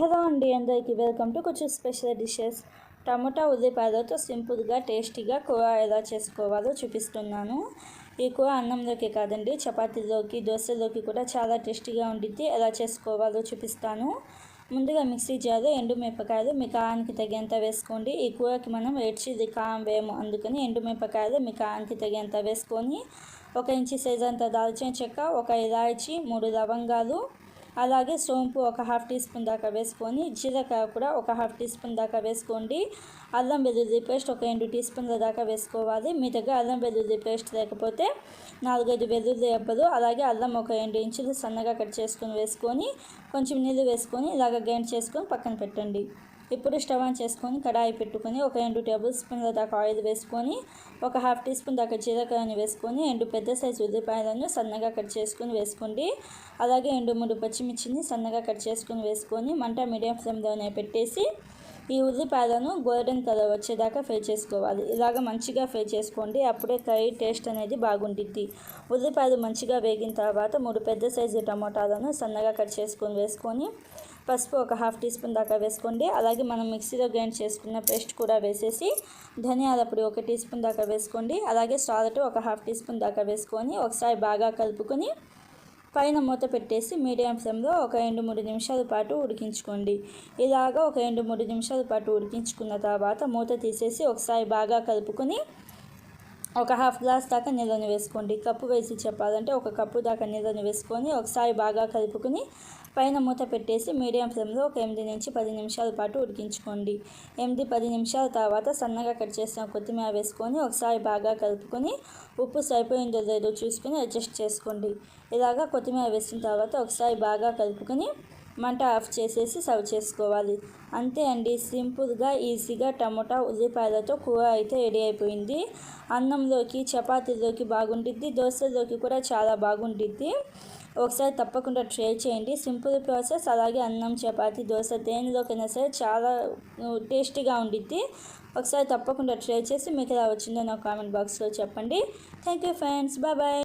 Hello అండి, అందరికీ welcome to కొంచెం స్పెషల్ డిషెస్. టమాటా ఉల్లిపాయలతో సింపుల్గా టేస్టీగా కూర ఎలా చేసుకోవాలో చూపిస్తున్నాను. ఈ కూర అన్నంలోకి కాదండి, చపాతీలోకి దోశలోకి కూడా చాలా టేస్టీగా ఉండిద్ది. ఎలా చేసుకోవాలో చూపిస్తాను. ముందుగా మిక్సీ జార్లో ఎండుమిరపకాయలు మీ కారానికి తగినంత వేసుకోండి. ఈ కూరకి మనం రెడ్ చిల్లీ కారం వేయము, అందుకని ఎండుమిరపకాయలు మీ కారానికి తగినంత వేసుకొని 1 ఇంచు సైజ్ అంత దాల్చిన చెక్క, 1 ఇలాచి, 3 లవంగాలు, అలాగే సోంపు 1/2 టీ స్పూన్ దాకా వేసుకొని, జీలకర్ర కూడా 1/2 టీ స్పూన్ దాకా వేసుకోండి. అల్లం వెల్లుల్లి పేస్ట్ 2 టీ స్పూన్ల దాకా వేసుకోవాలి. మీ దగ్గర అల్లం వెల్లుల్లి పేస్ట్ లేకపోతే 4-5 వెల్లుల్లి రెబ్బలు, అలాగే అల్లం 2 ఇంచులు సన్నగా కట్ చేసుకొని వేసుకొని, కొంచెం నీళ్ళు వేసుకొని ఇలాగ గ్రైండ్ చేసుకొని పక్కన పెట్టండి. ఇప్పుడు స్టవ్ ఆన్ చేసుకొని కడాయి పెట్టుకొని 2 టేబుల్ స్పూన్ల దాకా ఆయిల్ వేసుకొని, 1/2 టీ స్పూన్ దాకా జీలకర్రని వేసుకొని, 2 పెద్ద సైజు ఉల్లిపాయలను సన్నగా కట్ చేసుకొని వేసుకోండి. అలాగే 3 పచ్చిమిర్చిని సన్నగా కట్ చేసుకొని వేసుకొని మంట మీడియం ఫ్లేమ్లోనే పెట్టేసి ఈ ఉల్లిపాయలను గోల్డెన్ కలర్ వచ్చేదాకా ఫ్రై చేసుకోవాలి. ఇలాగ మంచిగా ఫ్రై చేసుకోండి, అప్పుడే కర్రీ టేస్ట్ అనేది బాగుంటుంది. ఉల్లిపాయలు మంచిగా వేగిన తర్వాత 3 పెద్ద సైజు టమాటాలను సన్నగా కట్ చేసుకొని వేసుకొని, పసుపు 1/2 టీ స్పూన్ దాకా వేసుకోండి. అలాగే మనం మిక్సీలో గ్రైండ్ చేసుకున్న పేస్ట్ కూడా వేసేసి ధనియాల పొడి 1 టీ స్పూన్ దాకా వేసుకోండి. అలాగే సాల్ట్ 1/2 టీ స్పూన్ దాకా వేసుకొని ఒకసారి బాగా కలుపుకొని పైన మూత పెట్టేసి మీడియం ఫ్లేమ్లో 2-3 నిమిషాల పాటు ఉడికించుకోండి. ఇలాగ 2-3 నిమిషాల పాటు ఉడికించుకున్న తర్వాత మూత తీసేసి ఒకసారి బాగా కలుపుకొని 1/2 గ్లాస్ దాకా నీళ్ళని వేసుకోండి. కప్పు వేసి చెప్పాలంటే 1 కప్పు దాకా నీళ్ళని వేసుకొని ఒకసారి బాగా కలుపుకొని పైన మూత పెట్టేసి మీడియం ఫ్లేమ్లో 8-10 నిమిషాల పాటు ఉడికించుకోండి. 8-10 నిమిషాల తర్వాత సన్నగా కట్ చేసిన కొత్తిమీర వేసుకొని ఒకసారి బాగా కలుపుకొని ఉప్పు సరిపోయిందో లేదో చూసుకొని అడ్జస్ట్ చేసుకోండి. ఇలాగా కొత్తిమీర వేసిన తర్వాత ఒకసారి బాగా కలుపుకొని మంట ఆఫ్ చేసేసి సర్వ్ చేసుకోవాలి. అంతే అండి, సింపుల్గా ఈజీగా టమోటా ఉల్లిపాయలతో కూర అయితే రెడీ అయిపోయింది. అన్నంలోకి చపాతీలోకి బాగుంటుంది, దోశలోకి కూడా చాలా బాగుంటుంది. ఒకసారి తప్పకుండా ట్రై చేయండి. సింపుల్ ప్రాసెస్, అలాగే అన్నం, చపాతీ, దోశ దేనిలోకైనా సరే చాలా టేస్టీగా ఉండిద్ది. ఒకసారి తప్పకుండా ట్రై చేసి మీకు ఎలా వచ్చిందో నా కామెంట్ బాక్స్లో చెప్పండి. Thank you friends, bye.